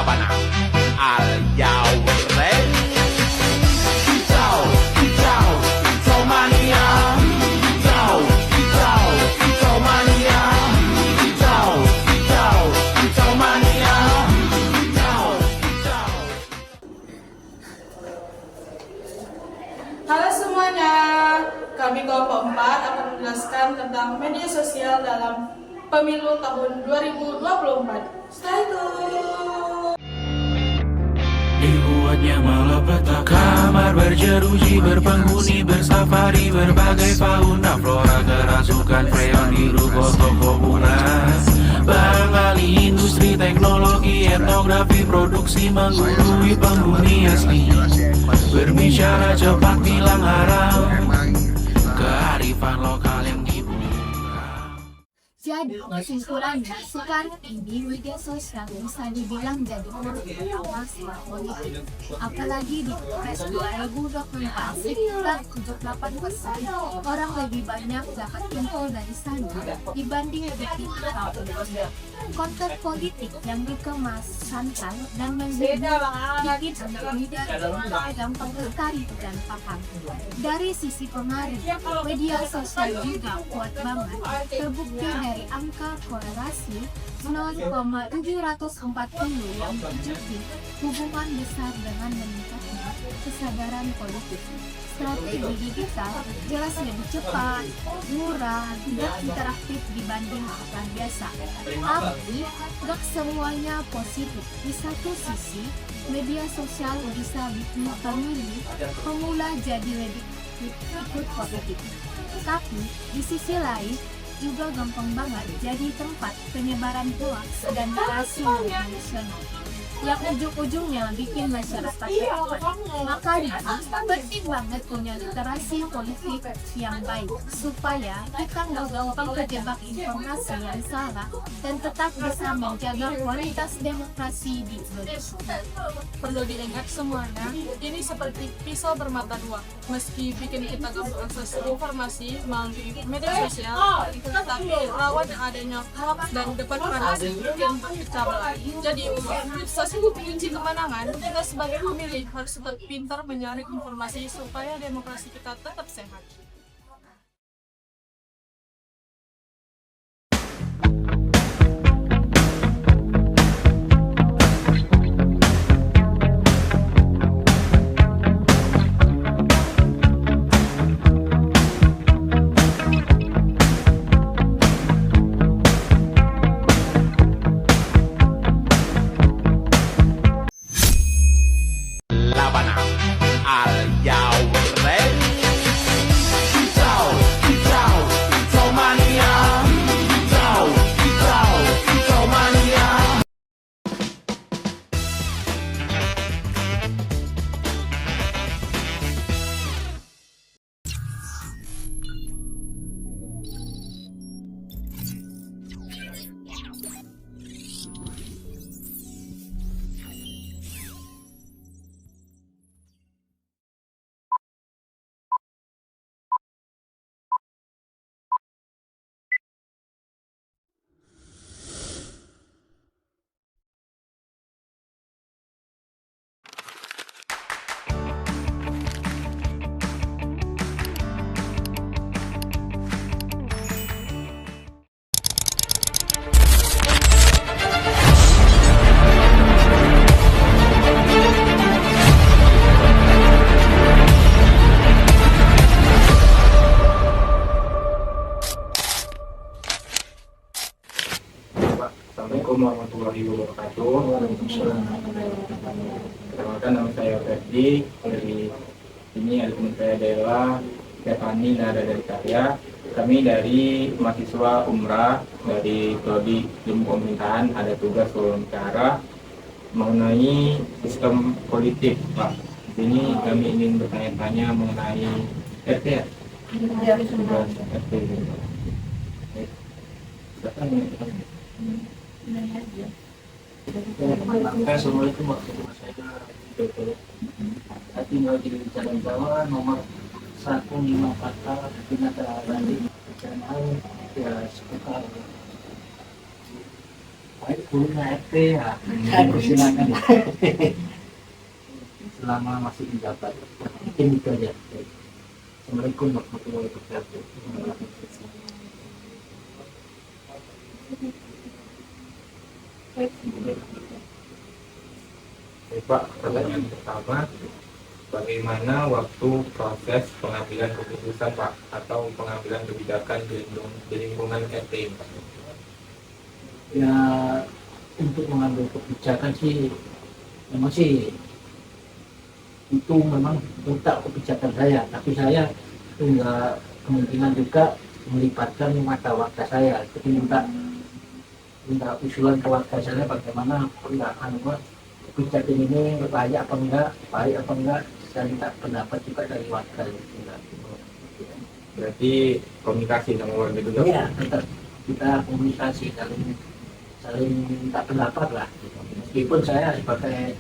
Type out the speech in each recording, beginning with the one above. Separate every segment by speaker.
Speaker 1: laban al Yauren. Hijau, hijau, hijau mania. Hijau, hijau, hijau mania. Hijau, hijau, hijau mania. Hijau, hijau.
Speaker 2: Halo semuanya, kami kelompok 4 akan menjelaskan tentang media sosial dalam pemilu tahun 2024. Stay tune!
Speaker 3: Dibuatnya malapetaka, kamar berjeruji, berpenghuni, bersafari, berbagai fauna, flora, kerasukan, freon, hirup, toko bunga. Bank ahli industri, teknologi, etnografi, produksi, menggurui penghuni asli. Berbicara cepat, bilang haram, kearifan lokal yang dibuka.
Speaker 4: Jadi kesimpulannya, sekarang ini media sosial bisa dibilang jadi forum utama sebuah politik. Apalagi di Pilpres 2024, sekitar 78% orang lebih banyak dapat info dari sana dibanding di tahun sebelumnya. Konten politik yang dikemas santai dan menghibur bikin media gampang tertarik dan paham. Dari sisi pengaruh, media sosial juga kuat banget, terbukti dari angka korelasi 0,740 yang menunjukkan hubungan besar dengan meningkatnya kesadaran politik. Strategi digital jelas lebih cepat, murah, dan interaktif dibanding iklan biasa. Tapi, gak semuanya positif. Di satu sisi, media sosial bisa bikin pemula jadi lebih ikut politik. Tapi, di sisi lain, juga gampang banget jadi tempat penyebaran hoax dan narasi emosional yang ujung-ujungnya bikin masyarakat takut. Makanya penting banget punya literasi politik yang baik supaya kita nggak gampang terjebak informasi yang salah dan tetap bisa menjaga kualitas demokrasi di Indonesia.
Speaker 2: Perlu diingat semuanya, ini seperti pisau bermata dua. Meski bikin kita gampang akses informasi melalui media sosial, tetapi rawan adanya hoax dan debat panas bikin pecah belah. Jadi, sukses kunci kemenangan, kita sebagai pemilih harus tetap pintar menyaring informasi supaya demokrasi kita tetap sehat.
Speaker 1: Laban al Yauren. Hijau, hijau, hijau mania. Hijau, hijau, hijau mania.
Speaker 5: Assalamualaikum warahmatullahi wabarakatuh. Perkenalkan, nama saya Ferdi. Dari sini ada teman saya Dela, Stefani, Nada dari Karya. Kami dari mahasiswa Umrah dari Prodi Ilmu Pemerintahan, ada tugas wawancara mengenai sistem politik, Pak. Di sini kami ingin bertanya-tanya mengenai RT ya? Tugas RT.
Speaker 6: Assalamualaikum warahmatullahi wabarakatuh. Tinggal di Jalan Jawa nomor 154 Pinata Bandi, Jalan ya seputar baik gurunya RT ya. Silakan. Selama masih menjabat. Mungkin itu aja. Assalamualaikum warahmatullahi wabarakatuh.
Speaker 5: Baik, Pak, pertanyaan pertama, bagaimana waktu proses pengambilan keputusan, Pak, atau pengambilan kebijakan di lingkungan RT, Pak?
Speaker 6: Ya, untuk mengambil kebijakan sih memang sih itu memang minta kebijakan saya, tapi saya enggak kemungkinan juga melibatkan warga saya, jadi minta usulan ke warga saya bagaimana pendataan kebijakan ini layak apa enggak, baik apa enggak, saya minta pendapat juga dari warga.
Speaker 5: Berarti komunikasi sama warga juga?
Speaker 6: Ya, tetap kita komunikasi, saling minta pendapat lah, meskipun saya sebagai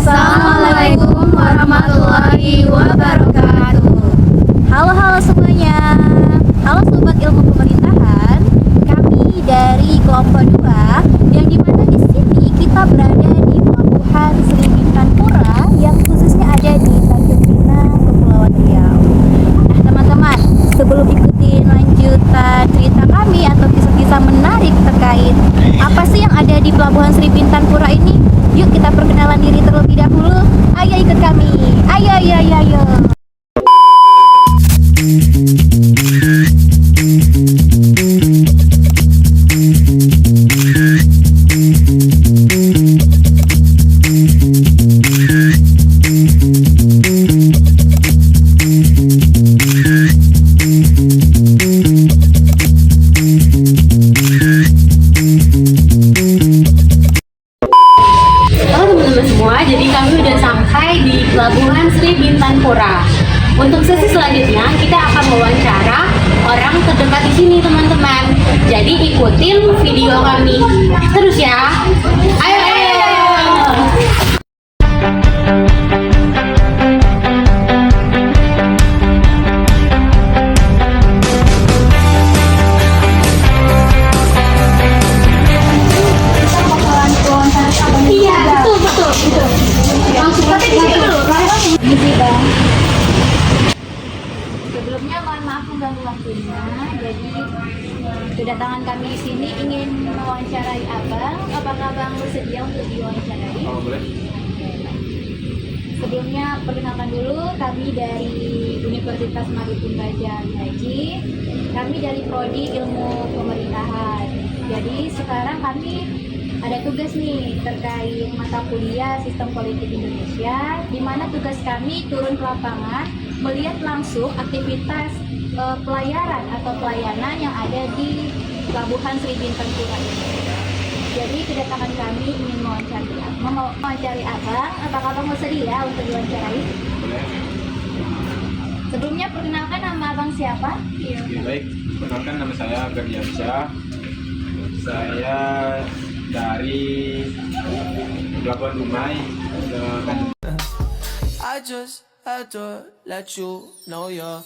Speaker 4: Assalamualaikum warahmatullahi wabarakatuh. Halo semuanya. Halo sobat ilmu pemerintahan. Kami dari kelompok 2 yang dimana di sini kita berada di Pelabuhan Sri Bintang Pura yang khususnya ada di Tanjung Pinang, Kepulauan Riau. Nah teman-teman, sebelum ikutin lanjutan cerita kami atau kisah-kisah menarik terkait apa sih yang ada di Pelabuhan Sri Bintang Pura ini, yuk kita perkenalan diri terlebih dahulu. Ayo ikut kami. Ayo.
Speaker 7: Halo teman-teman semua, jadi kami udah sampai di Pelabuhan Sri Bintang Pura. Untuk sesi selanjutnya kita akan mewawancara orang terdekat di sini teman-teman. Jadi ikutin video kami terus ya. Ayo. Iya, betul. Langsung tapi di sini dulu.
Speaker 4: Sebelumnya mohon maaf mengganggu waktunya. Jadi kedatangan kami di sini ingin mewawancarai Abang. Apakah Abang bersedia untuk diwawancarai?
Speaker 5: Oh, boleh.
Speaker 4: Sebelumnya perkenalkan dulu, kami dari Universitas Maritim Raja Haji. Kami dari Prodi Ilmu Pemerintahan. Jadi sekarang kami ada tugas nih terkait mata kuliah Sistem Politik Indonesia, di mana tugas kami turun ke lapangan melihat langsung aktivitas pelayaran atau pelayanan yang ada di Pelabuhan Sri Bintang Pura ini. Jadi kedatangan kami ingin mewawancari Abang. Apakah Abang bersedia untuk diwawancarai?
Speaker 5: Boleh.
Speaker 4: Sebelumnya perkenalkan nama Abang siapa?
Speaker 5: Baik, perkenalkan nama saya Ferdiansyah. Saya dari Pelabuhan Dumai.
Speaker 1: I just had to let you know you're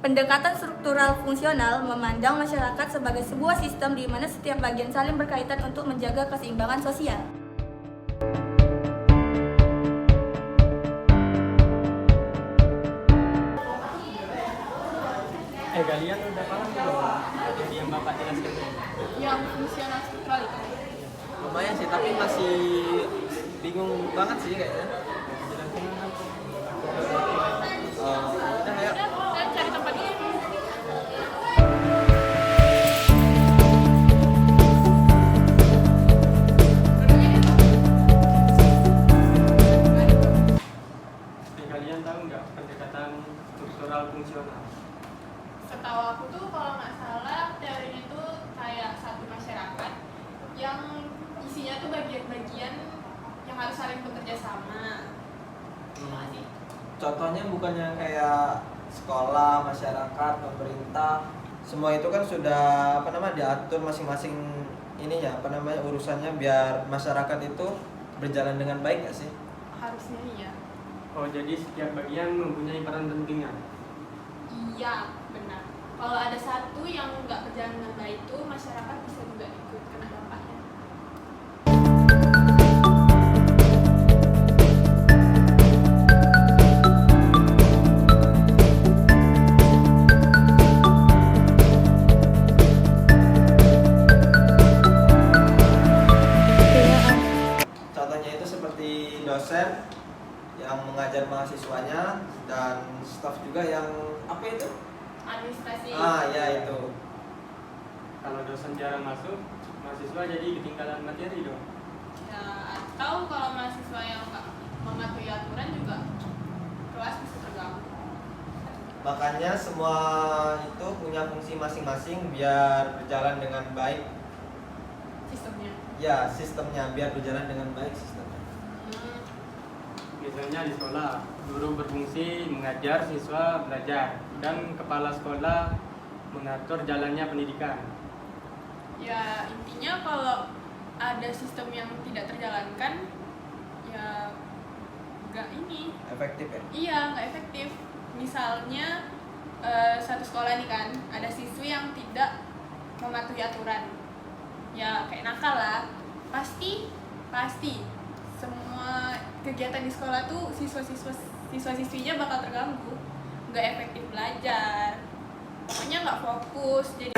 Speaker 8: Pendekatan struktural fungsional memandang masyarakat sebagai sebuah sistem di mana setiap bagian saling berkaitan untuk menjaga keseimbangan sosial.
Speaker 9: Kalian udah paham belum jadi yang Bapak jelaskan?
Speaker 2: Yang fungsional struktural itu.
Speaker 9: Lumayan sih, tapi masih bingung banget sih kayaknya. Udah ayo.
Speaker 2: Udah, cari tempat dulu.
Speaker 9: Kalian tahu nggak pendekatan
Speaker 2: setahu aku tuh kalau nggak salah teorinya tuh kayak satu masyarakat yang isinya tuh bagian-bagian yang harus saling bekerja sama. Gimana sih?
Speaker 9: Contohnya bukannya kayak sekolah, masyarakat, pemerintah, semua itu kan sudah diatur masing-masing ininya urusannya biar masyarakat itu berjalan dengan baik nggak sih?
Speaker 2: Harusnya iya.
Speaker 10: Oh, jadi setiap bagian mempunyai peran pentingnya.
Speaker 2: Iya, benar. Kalau ada satu yang nggak berjalan dengan baik itu masyarakat bisa juga ikut kena dampaknya.
Speaker 9: Contohnya itu seperti dosen yang mengajar mahasiswanya dan staf juga yang apa itu?
Speaker 2: Administrasi.
Speaker 9: Ya itu.
Speaker 10: Kalau dosen jarang masuk, mahasiswa jadi ketinggalan materi dong.
Speaker 2: Ya, atau kalau mahasiswa yang nggak mematuhi aturan juga kelas bisa terganggu.
Speaker 9: Makanya semua itu punya fungsi masing-masing biar berjalan dengan baik.
Speaker 2: Sistemnya.
Speaker 9: Ya, sistemnya biar berjalan dengan baik sistemnya.
Speaker 10: Misalnya di sekolah, guru berfungsi mengajar, siswa belajar, dan kepala sekolah mengatur jalannya pendidikan.
Speaker 2: Ya, intinya kalau ada sistem yang tidak terjalankan, ya nggak ini.
Speaker 9: Efektif ya?
Speaker 2: Iya, nggak efektif. Misalnya satu sekolah nih kan, ada siswi yang tidak mematuhi aturan. Ya kayak nakal lah. Pasti semua kegiatan di sekolah tuh siswa-siswinya bakal terganggu. Nggak efektif belajar. Pokoknya nggak fokus. Jadi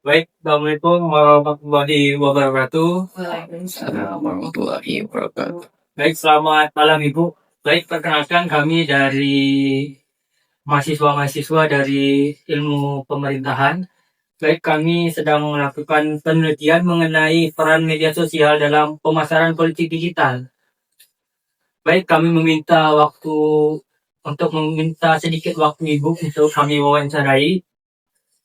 Speaker 10: Baik, Assalamualaikum warahmatullahi wabarakatuh.
Speaker 1: Waalaikumsalam warahmatullahi wabarakatuh.
Speaker 10: Baik, selamat malam Ibu. Baik, perkenalkan kami dari mahasiswa-mahasiswa dari ilmu pemerintahan. Baik, kami sedang melakukan penelitian mengenai peran media sosial dalam pemasaran politik digital. Baik, kami meminta sedikit waktu Ibu untuk kami wawancarai.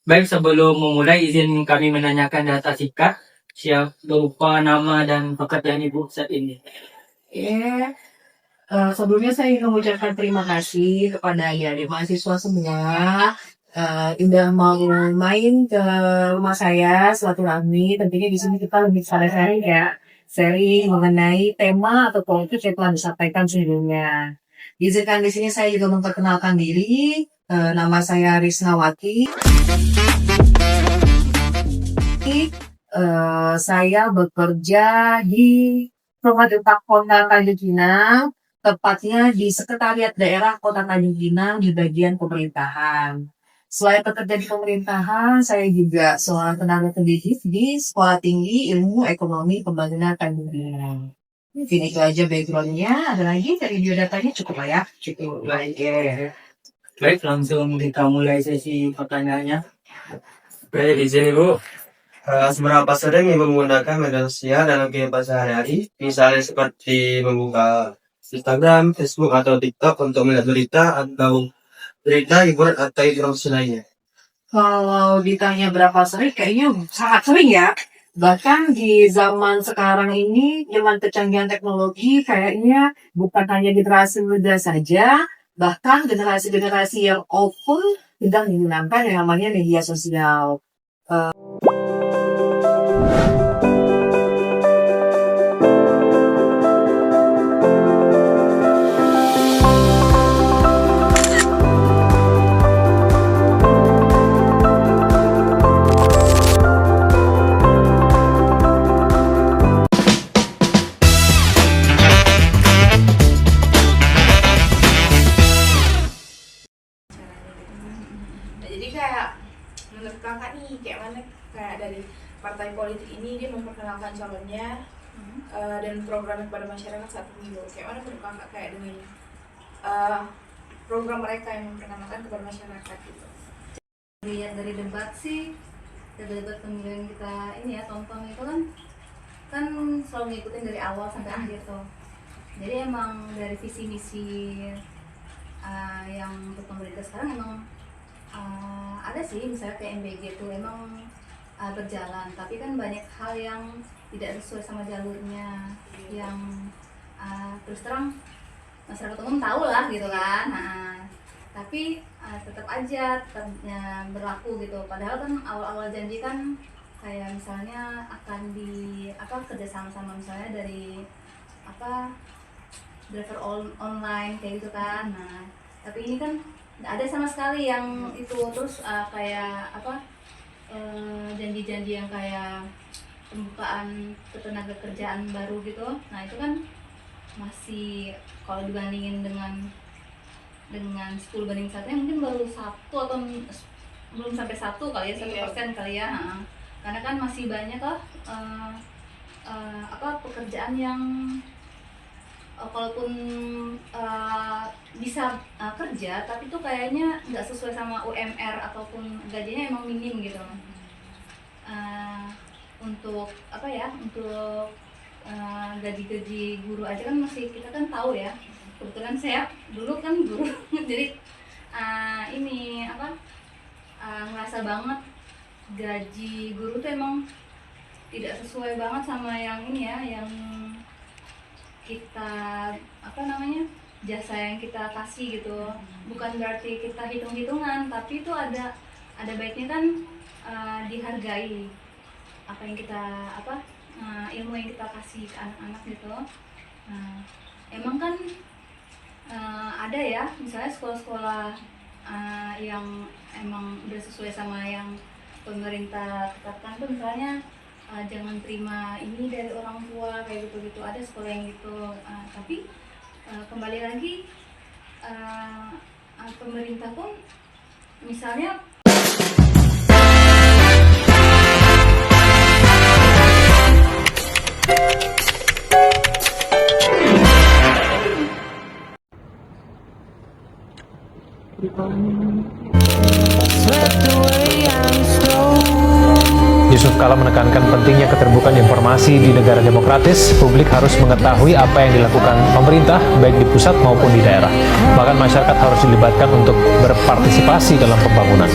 Speaker 10: Baik, sebelum memulai izin kami menanyakan data singkat. Siap, berupa nama dan pekerjaan Ibu saat ini.
Speaker 11: Sebelumnya saya ingin mengucapkan terima kasih kepada adik mahasiswa semua udah mau main ke rumah saya silaturahmi. Tentunya di sini kita lebih sharing ya, sharing mengenai tema atau topik yang telah disampaikan sebelumnya. Izinkan di sini saya juga memperkenalkan diri. Nama saya Risnawati. Saya bekerja di Pemerintah Kota Tanjung Pinang, tepatnya di Sekretariat Daerah Kota Tanjung Pinang di bagian pemerintahan. Selain bekerja di pemerintahan, saya juga seorang tenaga pendidik di Sekolah Tinggi Ilmu Ekonomi Pembangunan Tanjung Pinang. Mungkin itu aja background-nya. Ada lagi dari biodatanya cukup lah ya? Cukup.
Speaker 10: Baik, langsung kita mulai sesi pertanyaannya. Baik, izin Ibu.
Speaker 12: Seberapa sering Ibu menggunakan media sosial dalam kehidupan sehari-hari? Misalnya seperti membuka Instagram, Facebook, atau TikTok untuk melihat berita atau berita hiburan atau informasi lainnya.
Speaker 11: Kalau ditanya berapa sering, kayaknya sangat sering ya. Bahkan di zaman sekarang ini, dengan kecanggihan teknologi, kayaknya bukan hanya generasi muda saja, bahkan generasi-generasi yang old pun tidak menggunakan yang namanya media sosial.
Speaker 13: Jadi kayak menurut kakak nih kayak mana kayak dari partai politik ini dia memperkenalkan calonnya dan programnya kepada masyarakat saat pemilu. Kayak mana menurut kakak kayak dengan program mereka yang memperkenalkan kepada masyarakat gitu?
Speaker 14: Lihat dari debat sih, dari debat pemilu yang kita ini ya tonton itu kan selalu ngikutin dari awal sampai akhir tuh. Jadi emang dari visi misi yang untuk pemerintah sekarang emang ada sih, misalnya kayak MBG itu emang berjalan, tapi kan banyak hal yang tidak sesuai sama jalurnya, yang terus terang masyarakat umum tahu lah gitu kan. Tapi tetap aja berlaku gitu. Padahal kan awal-awal janji kan kayak misalnya akan kerja sama misalnya dari driver online kayak gitu kan. Nah tapi ini kan nggak ada sama sekali yang itu. Terus kayak janji-janji yang kayak pembukaan ketenaga kerjaan baru gitu. Nah itu kan masih kalau dibandingin dengan 10 banding 1 mungkin baru 1 atau belum sampai 1 kali ya, 1% kali ya. Karena kan masih banyak pekerjaan yang walaupun bisa kerja tapi tuh kayaknya nggak sesuai sama UMR ataupun gajinya emang minim gitu. Untuk gaji guru aja kan masih kita kan tahu ya. Kebetulan saya dulu kan guru jadi ngerasa banget gaji guru tuh emang tidak sesuai banget sama yang ini ya, yang kita jasa yang kita kasih gitu. Bukan berarti kita hitung-hitungan, tapi itu ada baiknya kan dihargai apa yang kita ilmu yang kita kasih ke anak-anak gitu. Emang kan ada ya misalnya sekolah-sekolah yang emang udah sesuai sama yang pemerintah tetapkan tuh, misalnya jangan terima ini dari orang tua kayak gitu-gitu. Ada sekolah yang gitu. Tapi kembali lagi pemerintah pun misalnya
Speaker 15: Yusuf Kala menekankan pentingnya keterbukaan informasi di negara demokratis. Publik harus mengetahui apa yang dilakukan pemerintah, baik di pusat maupun di daerah. Bahkan masyarakat harus dilibatkan untuk berpartisipasi dalam pembangunan.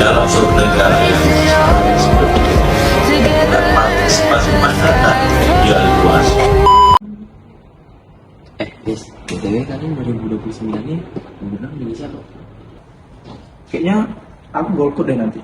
Speaker 3: Dalam suatu negara yang seperti ini, partisipasi masyarakat juga luas.
Speaker 16: Guys, BTW kalian 2029 ini benar milih siapa?
Speaker 5: Kayaknya aku golput deh nanti.